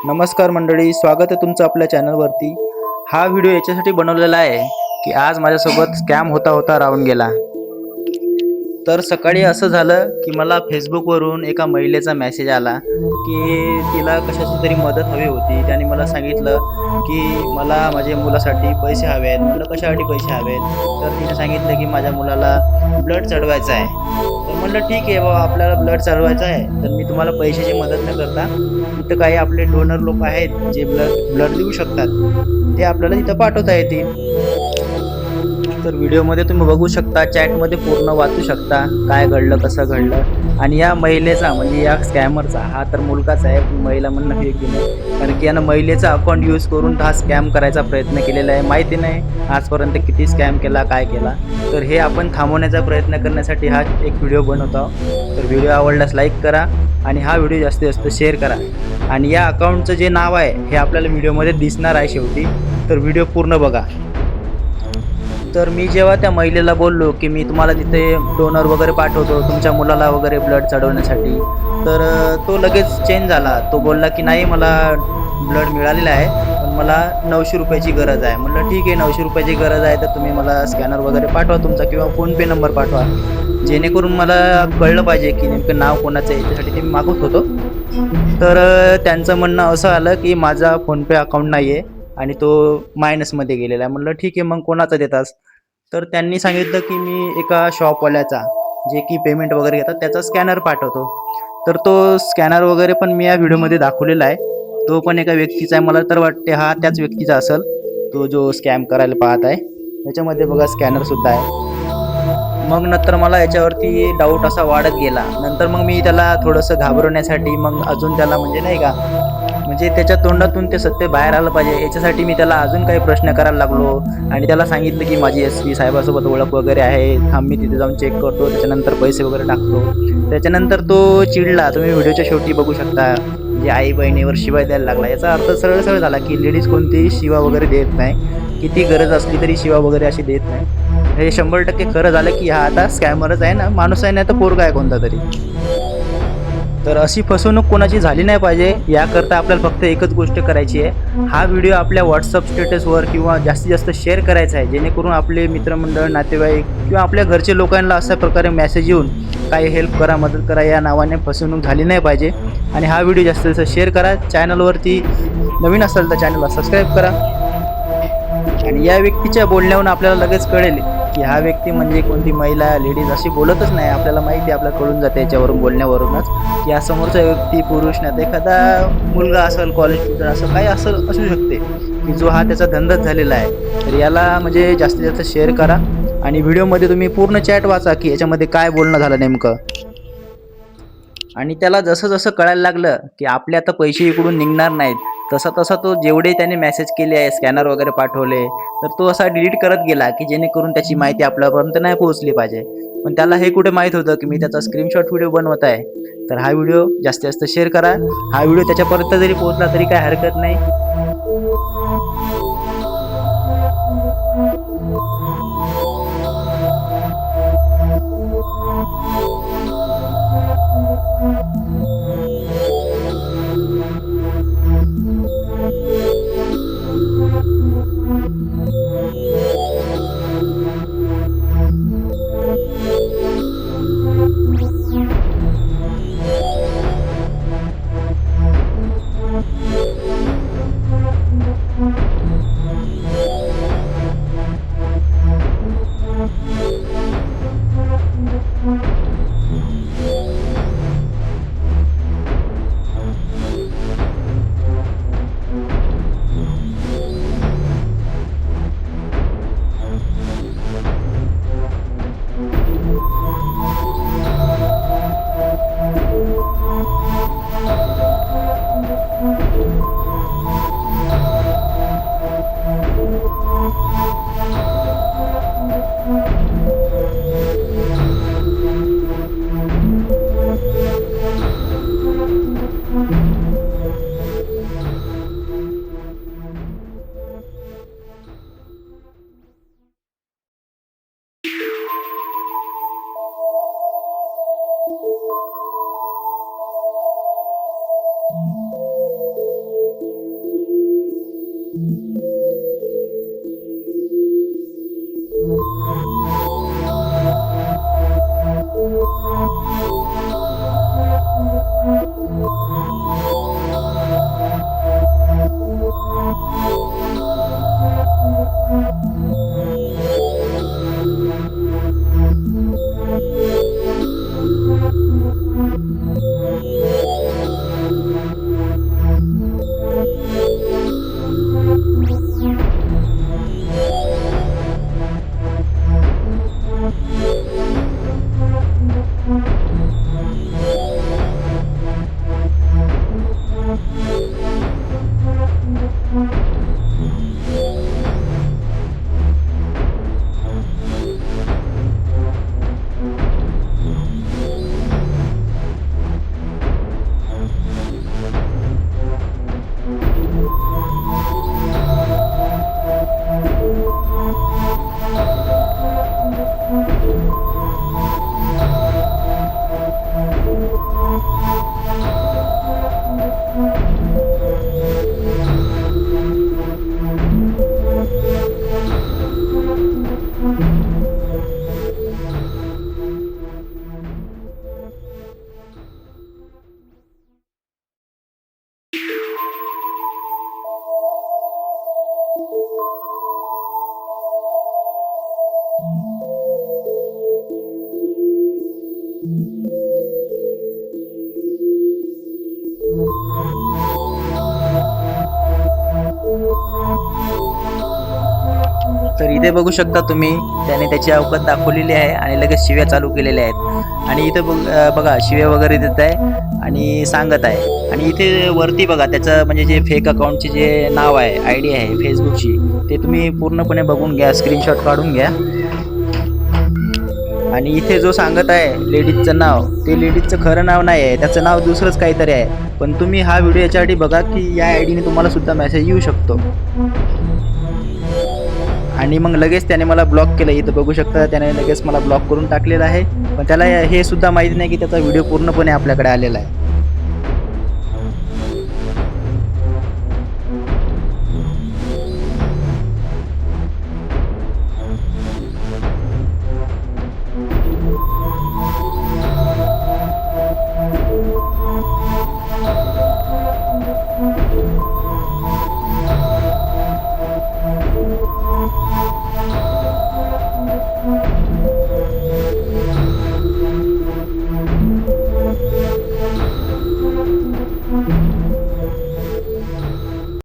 नमस्कार मंडळी, स्वागत आहे तुमचं आपल्या चॅनलवरती। हा व्हिडिओ याच्यासाठी बनवलेला आहे की आज माझ्यासोबत स्कॅम होता होता राहून गेला। तर सकाळी असं झालं की मला फेसबुकवरून एका महिलेचा मेसेज आला की तिला कशाची तरी मदत हवी होती। त्याने मला सांगितलं की मला माझ्या मुलासाठी पैसे हवे आहेत। म्हणलं कशासाठी पैसे हवेत? तर तिने सांगितलं की माझ्या मुलाला ब्लड चढवायचं आहे। तर म्हणलं ठीक आहे बाबा, आपल्याला ब्लड चढवायचं आहे तर मी तुम्हाला पैशाची मदत न करता इथं काही आपले डोनर लोक आहेत जे ब्लड ब्लड देऊ शकतात, ते आपल्याला इथं पाठवता येतील। तर व्हिडिओमध्ये तुम्ही बघू शकता, चॅटमध्ये पूर्ण वाचू शकता काय घडलं कसं घडलं। आणि या महिलेचा म्हणजे या स्कॅमरचा हा तर मुलगाच आहे, महिला म्हणणं योग्य नाही, कारण की यानं महिलेचा अकाउंट यूज करून हा स्कॅम करायचा प्रयत्न केलेला आहे। माहिती नाही आजपर्यंत किती स्कॅम केला काय केला, तर हे आपण थांबवण्याचा प्रयत्न करण्यासाठी हा एक व्हिडिओ बनवत आहोत। तर व्हिडिओ आवडल्यास लाईक करा आणि हा व्हिडिओ जास्तीत जास्त शेअर करा। आणि या अकाउंटचं जे नाव आहे हे आपल्याला व्हिडिओमध्ये दिसणार आहे शेवटी, तर व्हिडिओ पूर्ण बघा। तर मी जेव्हा त्या महिलेला बोललो की मी तुम्हाला तिथे डोनर वगैरे पाठवतो तुमच्या मुलाला वगैरे ब्लड चढवण्यासाठी, तर तो लगेच चेंज झाला। तो बोलला की नाही, मला ब्लड मिळालेलं आहे पण मला 900 रुपयाची गरज आहे। म्हटलं ठीक आहे, 900 रुपयाची गरज आहे तर तुम्ही मला स्कॅनर वगैरे पाठवा तुमचा, किंवा फोनपे नंबर पाठवा, जेणेकरून मला कळलं पाहिजे की नेमकं नाव कोणाचं आहे, याच्यासाठी ते मी मागवत होतो। तर त्यांचं म्हणणं असं आलं की माझा फोनपे अकाउंट नाही आहे आणि तो मायनसमध्ये गेलेला आहे। म्हटलं ठीक आहे, मग कोणाचा देतास? तर त्यांनी सांगितलं की मी एका शॉपवाल्याचा, जे की पेमेंट वगैरे घेतात, त्याचा स्कॅनर पाठवतो। तर तो स्कॅनर वगैरे पण मी या व्हिडिओमध्ये दाखवलेला आहे। तो पण एका व्यक्तीचा आहे, मला तर वाटते हा त्याच व्यक्तीचा असेल, तो जो स्कॅम करायला पाहत आहे। याच्यामध्ये बघा स्कॅनरसुद्धा आहे। मग नंतर मला याच्यावरती डाऊट असा वाढत गेला। नंतर मग मी त्याला थोडंसं घाबरवण्यासाठी मग अजून त्याला म्हणजे नाही का, म्हणजे त्याच्या तोंडातून ते सत्य बाहेर आलं पाहिजे याच्यासाठी मी त्याला अजून काही प्रश्न करायला लागलो आणि त्याला सांगितलं की माझी एस-पी साहेबासोबत ओळख वगैरे आहे, थांब मी तिथे जाऊन चेक करतो, त्याच्यानंतर पैसे वगैरे टाकतो। त्याच्यानंतर तो चिडला, तुम्ही व्हिडिओच्या शेवटी बघू शकता, म्हणजे आई बहिणीवर शिवाय द्यायला लागला। याचा अर्थ सरळ सरळ झाला की लेडीज कोणतीही शिवा वगैरे देत नाही, किती गरज असली तरी शिवा वगैरे अशी देत नाही। हे 100% खरं झालं की हा आता स्कॅमरच आहे ना, माणूस आहे नाही तर पोरगा आहे कोणता तरी। तर अशी फसवणूक कोणाची झाली नाही पाहिजे, याकरता आपल्याला फक्त एकच गोष्ट करायची आहे, हा व्हिडिओ आपल्या व्हॉट्सअप स्टेटसवर किंवा जास्तीत जास्त शेअर करायचा आहे, जेणेकरून आपले मित्रमंडळ, नातेवाईक किंवा आपल्या घरचे लोकांना अशा प्रकारे मेसेज येऊन काही हेल्प करा, मदत करा या नावाने फसवणूक झाली नाही पाहिजे। आणि हा व्हिडिओ जास्तीत जास्त शेअर करा। चॅनलवरती नवीन असेल तर चॅनलला सबस्क्राईब करा। आणि या व्यक्तीच्या बोलण्यावरून आपल्याला लगेच कळेल की हा व्यक्ती म्हणजे कोणती महिला, लेडीज अशी बोलतच नाही। आपल्याला माहिती आहे, आपल्याला कळून जाते याच्यावरून, बोलण्यावरूनच, की हा समोरचा व्यक्ती पुरुष नाही तर एखादा मुलगा असेल, कॉलेज स्टुडंट असं काही असू शकते की जो हा त्याचा धंदाच झालेला आहे। तर याला म्हणजे जास्तीत जास्त शेअर करा आणि व्हिडिओमध्ये तुम्ही पूर्ण चॅट वाचा की याच्यामध्ये काय बोलणं झालं नेमकं। आणि त्याला जसं जसं कळायला लागलं की आपले आता पैसे इकडून निघणार नाहीत, तसा तसा तो जेवढे त्याने मेसेज केले आहे, स्कॅनर वगैरे पाठवले, तर तो असा डिलीट करत गेला की जेणेकरून त्याची माहिती आपल्यापर्यंत नाही पोहोचली पाहिजे। पण त्याला हे कुठे माहीत होतं की मी त्याचा स्क्रीनशॉट व्हिडिओ बनवत आहे। तर हा व्हिडिओ जास्तीत जास्त शेअर करा। हा व्हिडिओ त्याच्यापर्यंत जरी पोहोचला तरी काही हरकत नाही। तर इथे बघू शकता तुम्ही, त्याने त्याची अवकात दाखवलेली आहे आणि लगेच शिव्या चालू केलेल्या आहेत. आणि इथे बघा शिव्या वगैरे देत आहे आणि सांगत आहे. आणि इथे वरती बघा त्याचं म्हणजे जे फेक अकाउंटचे जे नाव आहे, आयडी आहे फेसबुकची, ते तुम्ही पूर्णपणे बघून घ्या, स्क्रीनशॉट काढून घ्या. आणि इथे जो सांगत आहे लेडीजचं नाव, ते लेडीजचं खरं नाव नाही आहे, त्याचं नाव दुसरंच काहीतरी आहे. पण तुम्ही हा व्हिडिओ याच्यासाठी बघा की या आयडीने तुम्हाला सुद्धा मेसेज येऊ शकतो. आणि मग लगेच त्याने मला ब्लॉक केलं. इथं बघू शकता त्याने लगेच मला ब्लॉक करून टाकलेलं आहे. पण त्याला हे सुद्धा माहिती नाही की त्याचा व्हिडिओ पूर्णपणे आपल्याकडे आलेला आहे.